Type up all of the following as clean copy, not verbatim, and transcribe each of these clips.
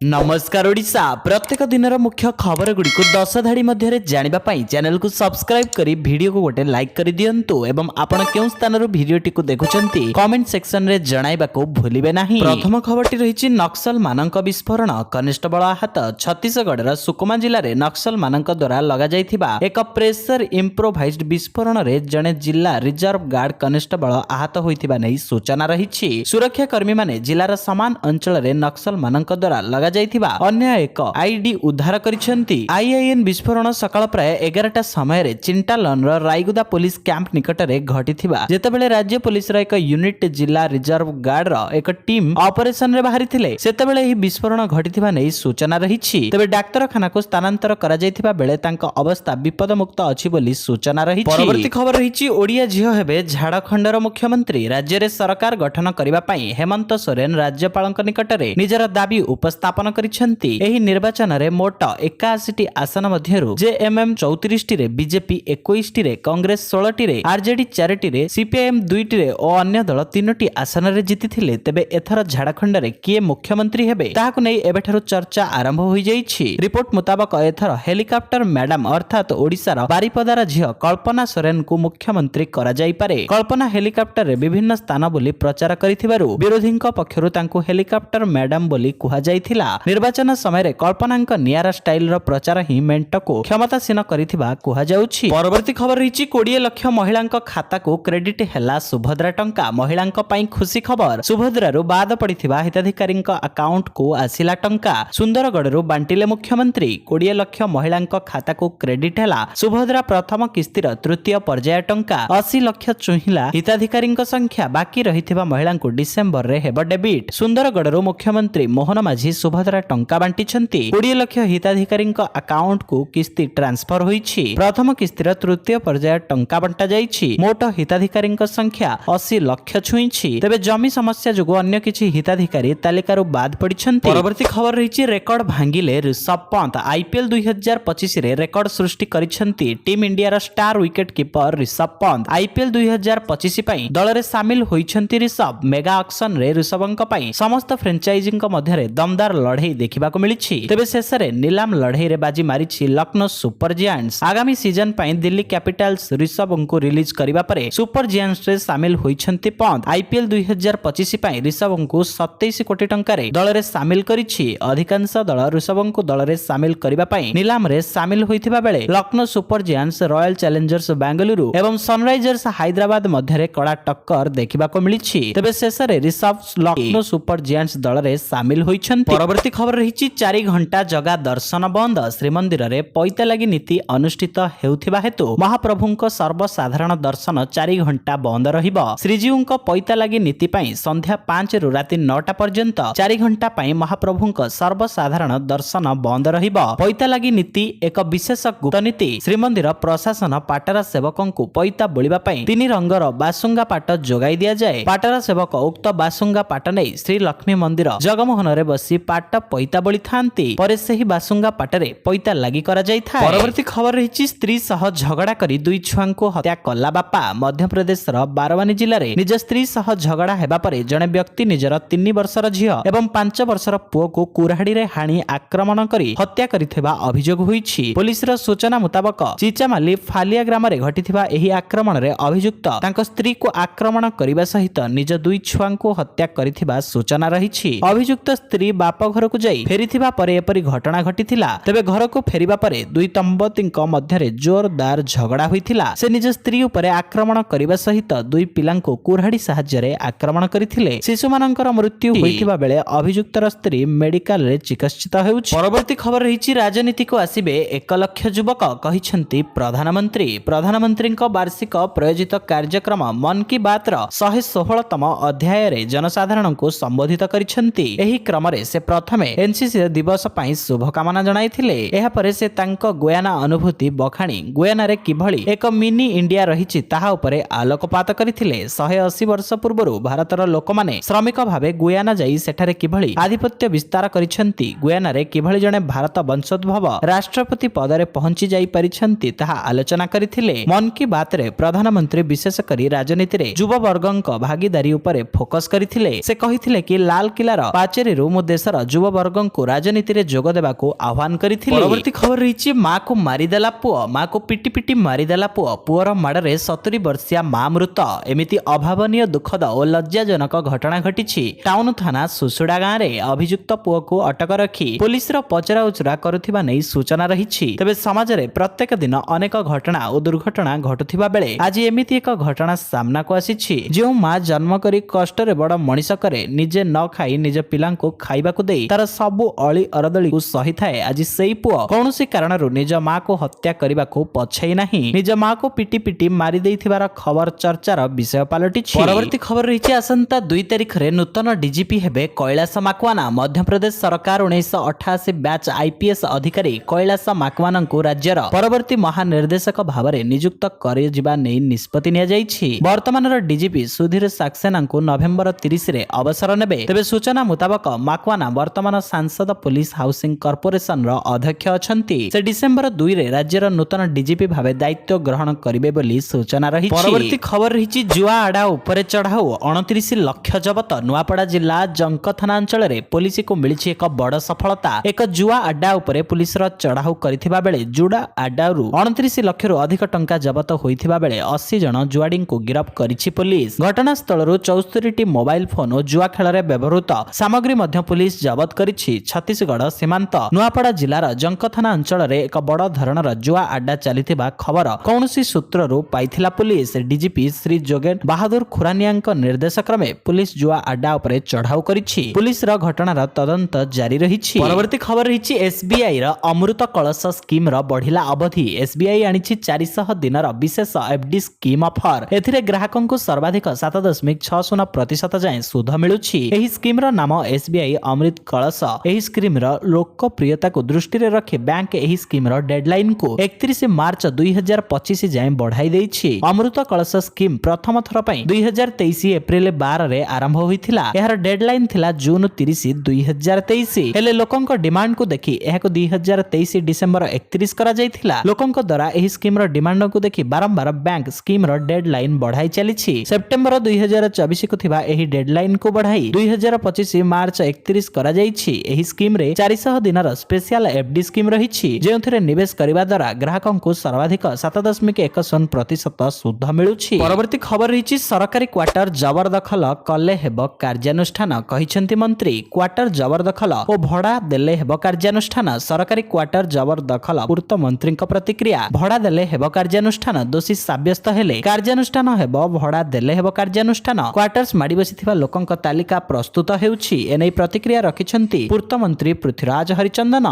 नमस्कार ओडिशा प्रत्येक दिनर मुख्य खबर गुड़ी को 10 धाड़ी मध्य जानिबा पाई चैनल को सब्सक्राइब करी वीडियो को गोटे लाइक कर दियंतु एवं आपण केउ स्थान रो वीडियोटी को देखुचंती कमेंट सेक्शन रे जणाइबा को भूलिबे नाही। प्रथम खबरटी रहिछि नक्सल मानक विस्फोरण कनिष्ठबल आहत। छत्तीसगढ़ रा सुकमा जिल्ला रे नक्सल मानक द्वारा लगा जाइथिबा एक प्रेशर इम्प्रोवाइज्ड विस्फोरण रे जने जिल्ला रिजर्व गार्ड कनिष्ठबल आहत होइथिबा नै सूचना रहिछि। सुरक्षा कर्मी माने जिल्लार समान अंचल रे नक्सल मानक द्वारा लगा जाइथिबा अन्य एक आईडी उद्धार करिसेंती। आईआईएन विस्फोरण सकाळ प्राय 11टा समय रे चिंटालन रो रायगुदा पुलिस कैंप निकट रे घटिथिबा जेतेबेले राज्य पुलिस रो एक यूनिट जिल्ला रिजर्व गार्ड रो एक टीम ऑपरेशन रे बाहरिथिले सेतेबेले ही विस्फोरण घटिथिबा नै सूचना रहिछि। तबे डाक्तरखाना को स्थानांतर करा जाइथिबा बेले तांका अवस्था विपद मुक्त अछि बोली सूचना रहिछि। परवर्ती खबर रहिछि ओडिया झियो हेबे झारखंड रो मुख्यमंत्री। राज्य रे सरकार गठन करिबा पई हेमंत सोरेन राज्यपालक निकट रे निजर दाबी उपस्थापन करिसेंती। एही निर्वाचन रे मोट 81 टी आसन मध्यरु जेएमएम 34 टी रे बीजेपी 21 टी रे कांग्रेस 16 टी रे आरजेडी 4 टी रे सीपीआईएम 2 टी रे और अन्य दल 3 टी आसन रे जीतिथिले। तेबे एथर झारखंड रे किए मुख्यमंत्री हेबे ताहाकु नै एबेठारु चर्चा आरंभ होई जाईछि। रिपोर्ट मुताबिक एथर हेलिकॉप्टर मैडम अर्थात ओडिसा रा बारिपदार झियो कल्पना सोरेन को मुख्यमंत्री करा जाई पारे। कल्पना हेलिकॉप्टर रे विभिन्न स्थान बोली प्रचार करिथिबारु विरोधींक पक्षरु तांको हेलिकॉप्टर मैडम बोली कुहा जाईथिला। निर्वाचन समय रे कल्पनांक नियारा स्टाइल रो प्रचार ही मेंट को क्षमतासीन करिथिबा कुहा जाउछि। परवर्ती खबर रहिछि 20 लाख महिलांक खाता को क्रेडिट हैला सुभद्रा टंका। महिलांक पई खुशी खबर। सुभद्रा रो बाद पड़िथिबा हिताधिकारींक अकाउंट को आसिला टंका। सुंदरगढ़ रो बांटिले मुख्यमंत्री। 20 लाख महिलांक खाता को क्रेडिट हैला सुभद्रा प्रथम किस्तीर तृतीय पर्याय टंका। 80 लाख चुहिला हिताधिकारींक संख्या। बाकी रहिथिबा महिलांक डिसेंबर रे हेबो डेबिट। सुंदरगढ़ रो मुख्यमंत्री मोहन माझी सुभद्रा टंका बांटिछंती। 20 लाख हिताधिकारींक अकाउंट को किस्ती ट्रांसफर होईछि। प्रथम किस्तीर तृतीय पर्याय टंका बंटा जाईछि। मोट हिताधिकारींक संख्या 80 लाख छुईछि। तबे जमी समस्या जोगो अन्य किछि हिताधिकारी तालिकारु बाद पड़िछंती। परवर्ती खबर रहिछि रेकर्ड भांगिले ऋषभ पंत। आईपीएल 2025 रे रेकर्ड सृष्टि करिछंती टीम इंडिया रा star wicket keeper Rishabh Pant. IPL 2025 पई दल रे शामिल होईछंती ऋषभ। मेगा ऑक्शन रे ऋषभंक पई समस्त फ्रेंचाइजिंक मध्य रे दमदार लड़ाई देखिबा को मिलिछि। तेबे शेष रे नीलाम लड़ाई रे बाजी मारिछि लखनऊ सुपर जायंट्स। आगामी सीजन पई दिल्ली कैपिटल्स ऋषभ को रिलीज करिबा परे सुपर जायंट्स रे शामिल होईछंती पंत। आईपीएल 2025 पई ऋषभ को 27 कोटी टंका रे दल रे शामिल करिछि। अधिकांश दल ऋषभ को दल रे शामिल करिबा पई नीलाम रे शामिल होइथिबा बेले Lucknow super giants royal Challengers Bengaluru एवं सनराइजर्स हैदराबाद मध्य रे कड़ा टक्कर देखिबा को मिलिछि। तेबे शेष रे ऋषभ लखनऊ सुपर जायंट्स दल रे शामिल होइछंती। परवर्ती खबर रहिछि 4 घंटा जगा दर्शन बंद। श्रीमंदिर रे पैता लागि नीति अनुष्ठित हेउथिबा हेतु महाप्रभुंक सर्वसाधारण दर्शन 4 घंटा बंद रहिबो। श्रीजीउंक पैता लागि नीति पई संध्या 5 रु राति 9टा पर्यंत 4 घंटा पई महाप्रभुंक सर्वसाधारण दर्शन बंद रहिबो। पैता लागि नीति एक विशेष गुप्त नीति। श्रीमंदिर प्रशासन पाटरा सेवकंकु पैता बोलिबा पई 3 रंगर बासुंगा पाट जोगाई दिया जाय। पाटरा सेवक उक्त बासुंगा पाट नै श्री लक्ष्मी मंदिर जगमोहन रे बसी पाट पैता बोली थांती। परे सेही बासुंगा पाटरे पैता लागि करा जाय था। परवर्ती खबर रहिछि स्त्री सह झगड़ा करी 2 छुआंको हत्या कला बापा। मध्य प्रदेश रो बारवानी जिल्ला रे निज स्त्री सह झगड़ा हेबा परे जने व्यक्ति निजर 3 वर्षर झियो एवं 5 वर्षर पुओ को कुराहाडी रे हाणी आक्रमण करी हत्या करिथिबा अभियोग होईछि। पुलिस रो सूचना मुताबिक चिचामाली फालिया ग्राम रे घटिथिबा एही आक्रमण रे अभियुक्त तांको स्त्री को आक्रमण करिबा सहित निज 2 छुआंको हत्या करिथिबा सूचना रहिछि। अभियुक्त स्त्री बाप घर को जाई फेरिथिबा परे एपरि घटना घटिथिला। तबे घर को फेरिबा परे 2 दंपतिंक मध्यरे जोरदार झगड़ा होइथिला। से निज स्त्री उपरे आक्रमण करिबा सहित 2 पिलांको कुराहाडी सहाय्य रे आक्रमण करिथिले। शिशुमानंकर मृत्यु होइथिबा बेले अभियुक्तर स्त्री मेडिकल रे चिकित्सित हेउछि। परवर्ती खबर रहिछि राजनीति को आसीबे 1 लाख युवक कहिछंती प्रधानमंत्री। प्रधानमंत्रीक वार्षिक प्रायोजित कार्यक्रम मन की बात रो 116तम अध्याय रे जनसाधारण को संबोधित करिछंती। एही क्रम रे से प्रथमे एनसीसी दिवस पई शुभकामना जणाइथिले। एहा परे से तांको गुयाना अनुभूति बखाणी गुयाना रे किभଳି एक मिनी इंडिया रहिछि ताहा उपरे आलोकपात करिथिले। 180 वर्ष पूर्वरु भारतर लोकमाने श्रमिक भावे गुयाना जाई सेठारे किभଳି आधिपत्य विस्तार करिछंती। गुयाना रे किभଳି जणे भारत वंशोद्भव राष्ट्रपति पद रे पहुंची जाई परिछंती ताहा आलोचना करिथिले। मन की बात रे प्रधानमंत्री विशेष करी राजनीति रे युवा वर्गंक भागीदारी उपरे फोकस करिथिले। से कहिथिले कि लाल किलार पाचेरीरु मो देशर ଯୁବବର୍ଗଙ୍କୁ ରାଜନୀତିରେ ଯୋଗ ଦେବାକୁ ଆହ୍ୱାନ କରିଥିଲେ। ପରବର୍ତ୍ତୀ ଖବର ରହିଛି ମାକୁ ମାରିଦେଲା ପୁଅ, ମାକୁ ପିଟି ପିଟି ମାରିଦେଲା ପୁଅ, ପୁଅର ମାଡ଼ରେ 70 ବର୍ଷିଆ ମା ମୃତ। ଏମିତି ଅଭାବନୀୟ ଦୁଃଖଦ ଓ ଲଜ୍ଜାଜନକ ଘଟଣା ଘଟିଛି ଟାଉନ ଥାନା ସୁସୁଡା ଗାଁରେ। ଅଭିଯୁକ୍ତ ପୁଅକୁ ଅଟକ ରଖି ପୁଲିସର ପଚରାଉଚରା କରୁଥିବା ନେଇ ସୂଚନା ରହିଛି। ତେବେ ସମାଜରେ ପ୍ରତ୍ୟେକ ଦିନ ଅନେକ ଘଟଣା ଓ ଦୁର୍ଘଟଣା ଘଟୁଥିବା ବେଳେ ଆଜି ଏମିତି ଏକ ଘଟଣା ସାମ୍ନାକୁ ଆସିଛି। ଯେଉଁ ମା ଜନ୍ମ କରି କଷ୍ଟରେ ବଡ଼ ମଣିଷ କରେ, ନିଜେ ନ ଖାଇ ନିଜ ପିଲାଙ୍କୁ ଖାଇବାକୁ ଦେଇ ତାର ସବୁ ଅଳି ଅରଦଳିକୁ ସହିଥାଏ, ଆଜି ସେଇ ପୁଅ କୌଣସି କାରଣରୁ ନିଜ ମାକୁ ହତ୍ୟା କରିବାକୁ ପଛେଇ ନାହିଁ। ନିଜ ମାକୁ ପିଟି ପିଟି ମାରି ଦେଇଥିବାର ଖବର ଚର୍ଚ୍ଚାର ବିଷୟ ପାଲଟିଛି। ପରବର୍ତ୍ତୀ ଖବର ରହିଛି ଆସନ୍ତା 2 ତାରିଖରେ ନୂତନ ଡିଜିପି ହେବେ କୈଳାସ ମାକୱାନା। ମଧ୍ୟପ୍ରଦେଶ ସରକାର 1988 ବ୍ୟାଚ୍ ଆଇପିଏସ୍ ଅଧିକାରୀ କୈଳାସ ମାକୱାନାଙ୍କୁ ରାଜ୍ୟର ପରବର୍ତ୍ତୀ ମହାନିର୍ଦ୍ଦେଶକ ଭାବରେ ନିଯୁକ୍ତ କରାଯିବା ନେଇ ନିଷ୍ପତ୍ତି ନିଆଯାଇଛି। ବର୍ତ୍ତମାନର ଡିଜିପି ସୁଧୀର ସାକ୍ସେନାଙ୍କୁ ନଭେମ୍ବର 30ରେ ଅବସର ନେବେ। ତେବେ ସୂଚନା ମୁତାବକ ମାକୱାନା ବର୍ତ୍ତମାନ ସାଂସଦ ପୋଲିସ ହାଉସିଂ କର୍ପୋରେସନର ଅଧ୍ୟକ୍ଷ ଅଛନ୍ତି। ସେ ଡିସେମ୍ବର 2ରେ ରାଜ୍ୟର ନୂତନ ଡିଜିପି ଭାବେ ଦାୟିତ୍ୱ ଗ୍ରହଣ କରିବେ ବୋଲି ସୂଚନା ରହିଛି। ପରବର୍ତ୍ତୀ ଖବର ରହିଛି ଜୁଆ ଆଡା ଉପରେ ଚଢାଉ, 29 ଲକ୍ଷ ଜବତ। ନୂଆପଡା ଜିଲ୍ଲା ଜଙ୍କ ଥାନା ଅଞ୍ଚଳରେ ପୋଲିସକୁ ମିଳିଛି ଏକ ବଡ ସଫଳତା। ଏକ ଜୁଆ ଆଡା ଉପରେ ପୁଲିସର ଚଢାଉ କରିଥିବା ବେଳେ ଜୁଡା ଆଡାରୁ 29 ଲକ୍ଷରୁ ଅଧିକ ଟଙ୍କା ଜବତ ହୋଇଥିବା ବେଳେ 80 ଜଣ ଜୁଆଡିଙ୍କୁ ଗିରଫ କରିଛି ପୋଲିସ। ଘଟଣାସ୍ଥଳରୁ 74ଟି ମୋବାଇଲ ଫୋନ ଓ ଜୁଆ ଖେଳରେ ବ୍ୟବହୃତ ସାମଗ୍ରୀ ମଧ୍ୟ ପୁଲିସ ଜବତ କରିଛି। ଛତିଶଗଡ଼ ସୀମାନ୍ତ ନୂଆପଡା ଜିଲ୍ଲାର ଜଙ୍କ ଥାନା ଅଞ୍ଚଳରେ ଏକ ବଡ ଧରଣର ଜୁଆ ଆଡା ଚାଲିଥିବା ଖବର କୌଣସି ସୂତ୍ରରୁ ପାଇଥିଲା ପୁଲିସ। ଡିଜିପି ଶ୍ରୀ ଯୋଗେନ ବାହାଦୁର ଖୁରାନିଆଙ୍କ ନିର୍ଦ୍ଦେଶ କ୍ରମେ ପୁଲିସ ଜୁଆ ଆଡା ଉପରେ ଚଢାଉ କରିଛି। ପୁଲିସର ଘଟଣାର ତଦନ୍ତ ଜାରି ରହିଛି। ପରବର୍ତ୍ତୀ ଖବର ରହିଛି ଏସବିଆଇ ର ଅମୃତ କଳସ ସ୍କିମର ବଢିଲା ଅବଧି। ଏସବିଆଇ ଆଣିଛି 400 ଦିନର ବିଶେଷ ଏଫଡି ସ୍କିମ ଅଫର। ଏଥିରେ ଗ୍ରାହକଙ୍କୁ ସର୍ବାଧିକ 7.60% ଯାଏଁ ସୁଧ ମିଳୁଛି। ଏହି ସ୍କିମର ନାମ ଏସବିଆଇ ଅମୃତ କଳସ। ଏହି ସ୍କିମର ଲୋକପ୍ରିୟତାକୁ ଦୃଷ୍ଟିରେ ରଖି ବ୍ୟାଙ୍କ ଏହି ସ୍କିମର ଡେଡଲାଇନକୁ 31 ମାର୍ଚ୍ଚ 2025 ଯାଏଁ ବଢାଇ ଦେଇଛି। ଅମୃତ କଳସ ସ୍କିମ ପ୍ରଥମ ଥର ପାଇଁ 2023 ଏପ୍ରିଲ 12ରେ ଆରମ୍ଭ ହୋଇଥିଲା। ଏହାର ଡେଡଲାଇନ ଥିଲା ଜୁନ 30, 2023। ହେଲେ ଲୋକଙ୍କ ଡିମାଣ୍ଡକୁ ଦେଖି ଏହାକୁ 2023 ଡିସେମ୍ବର 31 କରାଯାଇଥିଲା। ଲୋକଙ୍କ ଦ୍ୱାରା ଏହି ସ୍କିମର ଡିମାଣ୍ଡକୁ ଦେଖି ବାରମ୍ବାର ବ୍ୟାଙ୍କ ସ୍କିମର ଡେଡଲାଇନ ବଢାଇ ଚାଲିଛି। ସେପ୍ଟେମ୍ବର 2024କୁ ଥିବା ଏହି ଡେଡଲାଇନକୁ ବଢାଇ 2025 ମାର୍ଚ୍ଚ 31 କରାଯାଇଛି। ଏହି ସ୍କିମରେ 400 ଦିନର ସ୍ପେଶାଲ ଏଫଡି ସ୍କିମ ରହିଛି, ଯେଉଁଥିରେ ନିବେଶ କରିବା ଦ୍ୱାରା ଗ୍ରାହକଙ୍କୁ ସର୍ବାଧିକ 7.10% ସୁଧ ମିଳୁଛି। ପରବର୍ତ୍ତୀ ଖବର ରହିଛି ସରକାରୀ କ୍ୱାର୍ଟର ଜବରଦଖଲ କଲେ ହେବ କାର୍ଯ୍ୟାନୁଷ୍ଠାନ, କହିଛନ୍ତି ମନ୍ତ୍ରୀ। କ୍ୱାର୍ଟର ଜବରଦଖଲ ଓ ଭଡା ଦେଲେ ହେବ କାର୍ଯ୍ୟାନୁଷ୍ଠାନ। ସରକାରୀ କ୍ୱାର୍ଟର ଜବରଦଖଲ ପୂର୍ତ୍ତ ମନ୍ତ୍ରୀଙ୍କ ପ୍ରତିକ୍ରିୟା। ଭଡା ଦେଲେ ହେବ କାର୍ଯ୍ୟାନୁଷ୍ଠାନ, ଦୋଷୀ ସାବ୍ୟସ୍ତ ହେଲେ କାର୍ଯ୍ୟାନୁଷ୍ଠାନ ହେବ, ଭଡା ଦେଲେ ହେବ କାର୍ଯ୍ୟାନୁଷ୍ଠାନ। କ୍ୱାର୍ଟର୍ସ ମାଡି ବସିଥିବା ଲୋକଙ୍କ ତାଲିକା ପ୍ରସ୍ତୁତ ହେଉଛି। ଏନେଇ ପ୍ରତିକ୍ରିୟା ରଖିଛନ୍ତି ପୂର୍ତ୍ତ ମନ୍ତ୍ରୀ ପୃଥ୍ୱୀରାଜ ହରିଚନ୍ଦନ।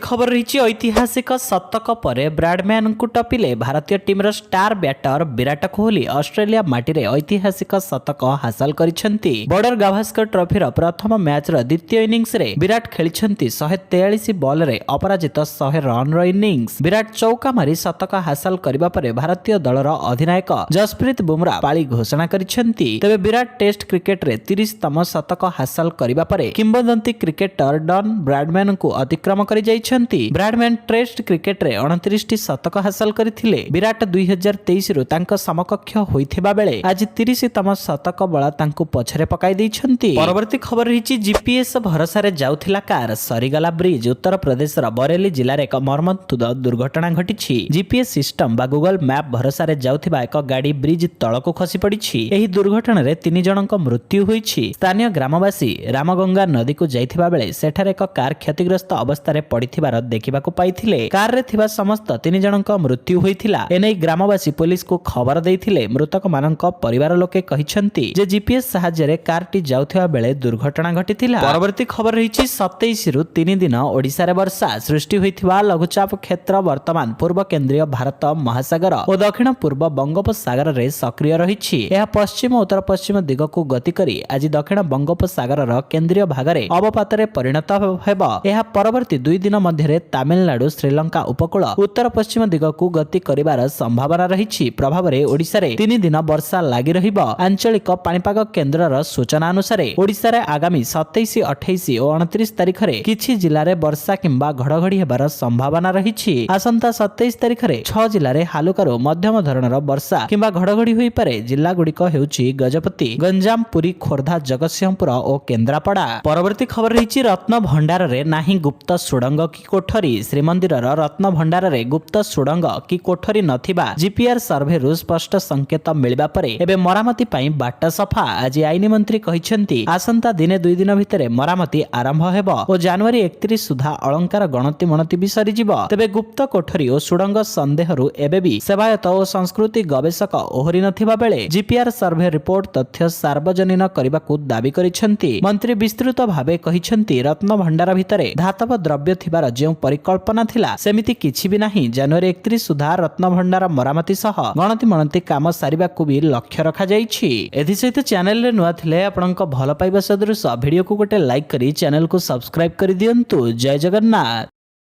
ଖବର ରହିଛି ଐତିହାସିକ ଶତକ ପରେ ବ୍ରାଡମ୍ୟାନଙ୍କୁ ଟପିଲେ ଭାରତୀୟ ଟିମର star batter Virat Kohli. Australia ମାଟିରେ ଐତିହାସିକ ଶତକ ହାସଲ କରିଛନ୍ତି। ବର୍ଡର ଗାଭାସ୍କର ଟ୍ରଫିର ପ୍ରଥମ ମ୍ୟାଚର ଦ୍ୱିତୀୟ ଇନିଂସରେ ବିରାଟ ଖେଳିଛନ୍ତି 143 ବଲରେ ଅପରାଜିତ 100 ରନର ଇନିଂସ। ବିରାଟ ଚୌକା ମାରି ଶତକ ହାସଲ କରିବା ପରେ ଭାରତୀୟ ଦଳର ଅଧିନାୟକ ଜସପ୍ରୀତ ବୁମରା ପାଳି ଘୋଷଣା କରିଛନ୍ତି। ତେବେ ବିରାଟ ଟେଷ୍ଟ କ୍ରିକେଟରେ 30ତମ ଶତକ ହାସଲ କରିବା ପରେ କିମ୍ବଦନ୍ତୀ କ୍ରିକେଟର ଡନ୍ ବ୍ରାଡମ୍ୟାନଙ୍କୁ ଅତିକ୍ରମ କରିଯାଇଛନ୍ତି। ବ୍ରାଡମ୍ୟାନ ଟେଷ୍ଟ କ୍ରିକେଟରେ 29ଟି ଶତକ ହାସଲ କରିଥିଲେ। ବିରାଟ 2023ରୁ ତାଙ୍କ ସମକକ୍ଷ ହୋଇଥିବା ବେଳେ ଆଜି 30ତମ ଶତକ ବଳା ତାଙ୍କୁ ପଛରେ ପକାଇ ଦେଇଛନ୍ତି। ପରବର୍ତ୍ତୀ ଖବର ରହିଛି ଜିପିଏସ୍ ଭରସାରେ ଯାଉଥିଲା କାର, ସରିଗଲା ବ୍ରିଜ। ଉତ୍ତରପ୍ରଦେଶର ବରେଲି ଜିଲ୍ଲାରେ ଏକ ମର୍ମନ୍ତୁଦ ଦୁର୍ଘଟଣା ଘଟିଛି। ଜିପିଏସ୍ ସିଷ୍ଟମ ବା ଗୁଗଲ ମ୍ୟାପ ଭରସାରେ ଯାଉଥିବା ଏକ ଗାଡି ବ୍ରିଜ ତଳକୁ ଖସି ପଡିଛି। ଏହି ଦୁର୍ଘଟଣାରେ 3 ଜଣଙ୍କ ମୃତ୍ୟୁ ହୋଇଛି। ସ୍ଥାନୀୟ ଗ୍ରାମବାସୀ ରାମଗଙ୍ଗା ନଦୀକୁ ଯାଇଥିବା ବେଳେ ସେଠାରେ ଏକ କାର କ୍ଷତିଗ୍ରସ୍ତ ଅବସ୍ଥାରେ ପଡିଥିବାର ଦେଖିବାକୁ ପାଇଥିଲେ। କାରରେ ଥିବା ସମସ୍ତ 3 ଜଣଙ୍କ ମୃତ୍ୟୁ ହୋଇଥିଲା। ଏନେଇ ଗ୍ରାମବାସୀ ପୋଲିସକୁ ଖବର ଦେଇଥିଲେ। ମୃତକମାନଙ୍କ ପରିବାର ଲୋକେ କହିଛନ୍ତି ଯେ ଜିପିଏସ୍ ସାହାଯ୍ୟରେ କାରଟି ଯାଉଥିବା ବେଳେ ଦୁର୍ଘଟଣା ଘଟିଥିଲା। ପରବର୍ତ୍ତୀ ଖବର ରହିଛି 27ରୁ 3 ଦିନ ଓଡ଼ିଶାରେ ବର୍ଷା। ସୃଷ୍ଟି ହୋଇଥିବା ଲଘୁଚାପ କ୍ଷେତ୍ର ବର୍ତ୍ତମାନ ପୂର୍ବ କେନ୍ଦ୍ରୀୟ ଭାରତ ମହାସାଗର ଓ ଦକ୍ଷିଣ ପୂର୍ବ ବଙ୍ଗୋପସାଗରରେ ସକ୍ରିୟ ରହିଛି। ଏହା ପଶ୍ଚିମ ଉତ୍ତର ପଶ୍ଚିମ ଦିଗକୁ ଗତି କରି ଆଜି ଦକ୍ଷିଣ ବଙ୍ଗୋପସାଗରର କେନ୍ଦ୍ରୀୟ ଭାଗରେ ଅବପାତରେ ପରିଣତ ହେବ। ଏହା ପରବର୍ତ୍ତୀ 2 ଦିନ ମଧ୍ୟରେ ତାମିଲନାଡୁ ଶ୍ରୀଲଙ୍କା ଉପକୂଳ ଉତ୍ତର ପଶ୍ଚିମ ଦିଗକୁ ଗତି କରିବାର ସମ୍ଭାବନା ରହିଛି। ପ୍ରଭାବରେ ଓଡ଼ିଶାରେ 3 ଦିନ ବର୍ଷା ଲାଗି ରହିବ। ଆଞ୍ଚଳିକ ପାଣିପାଗ କେନ୍ଦ୍ରର ସୂଚନା ଅନୁସାରେ ଓଡ଼ିଶାରେ ଆଗାମୀ 27, 28 ଓ 29 ତାରିଖରେ କିଛି ଜିଲ୍ଲାରେ ବର୍ଷା କିମ୍ବା ଘଡ଼ଘଡ଼ି ହେବାର ସମ୍ଭାବନା ରହିଛି। ଆସନ୍ତା 27 ତାରିଖରେ 6 ଜିଲ୍ଲାରେ ହାଲୁକାରୁ ମଧ୍ୟମ ଧରଣର ବର୍ଷା କିମ୍ବା ଘଡ଼ଘଡ଼ି ହୋଇପାରେ। ଜିଲ୍ଲାଗୁଡ଼ିକ ହେଉଛି ଗଜପତି, ଗଞ୍ଜାମ, ପୁରୀ, ଖୋର୍ଦ୍ଧା, ଜଗତସିଂହପୁର ଓ କେନ୍ଦ୍ରାପଡ଼ା। ପରବର୍ତ୍ତୀ ଖବର ରହିଛି ରତ୍ନ ଭଣ୍ଡାରରେ ନାହିଁ ଗୁପ୍ତ ସୁଡ଼ଙ୍ଗ କି କୋଠରୀ। ଶ୍ରୀମନ୍ଦିରର ରତ୍ନ ଭଣ୍ଡାରରେ ଗୁପ୍ତ ସୁଡ଼ଙ୍ଗ କି କୋଠରୀ ନଥିବା ଜିପିଆର୍ ସର୍ଭେରୁ ସ୍ପଷ୍ଟ ସଂକେତ ମିଳିବା ପରେ ଏବେ ମରାମତି ପାଇଁ ବାଟ ସଫା। ଆଜି ଆଇନ ମନ୍ତ୍ରୀ କହିଛନ୍ତି ଆସନ୍ତା ଦିନେ 2 ଦିନ ଭିତରେ ମରାମତି ଆରମ୍ଭ ହେବ ଓ ଜାନୁଆରୀ 31 ସୁଦ୍ଧା ଅଳଙ୍କାର ଗଣତି ମଣତି ବି ସରିଯିବ। ତେବେ ଗୁପ୍ତ କୋଠରୀ ଓ ସୁଡ଼ଙ୍ଗ ସନ୍ଦେହରୁ ଏବେ ବି ସେବାୟତ ଓ ସଂସ୍କୃତି ଗବେଷକ ଓହରି ନଥିବା ବେଳେ ଜିପିଆର୍ ସର୍ଭେ ରିପୋର୍ଟ ତଥ୍ୟ ସାର୍ବଜନୀନ କରିବାକୁ ଦାବି କରିଛନ୍ତି। ମନ୍ତ୍ରୀ ବିସ୍ତୃତ ଭାବେ କହିଛନ୍ତି ରତ୍ନ ଭଣ୍ଡାର ଭିତରେ ଧାତବ ଦ୍ରବ୍ୟ ଥିବାର ଯେଉଁ ପରିକଳ୍ପନା ଥିଲା ସେମିତି କିଛି ବି ନାହିଁ। ଜାନୁଆରୀ 31 ସୁଦ୍ଧା ରତ୍ନ ଭଣ୍ଡାର ମରାମତି ସହ ଗଣତି ମଣତି କାମ ସାରିବାକୁ ବି ଲକ୍ଷ୍ୟ ରଖାଯାଇଛି। ଏଥିସହିତ ଚ୍ୟାନେଲରେ ନୂଆ ଥିଲେ ଆପଣଙ୍କ ଭଲ ପାଇବା ସଦୃଶ ଭିଡିଓକୁ ଗୋଟେ ଲାଇକ୍ କରି ଚ୍ୟାନେଲକୁ ସବସ୍କ୍ରାଇବ କରିଦିଅନ୍ତୁ। ଜୟ ଜଗନ୍ନାଥ।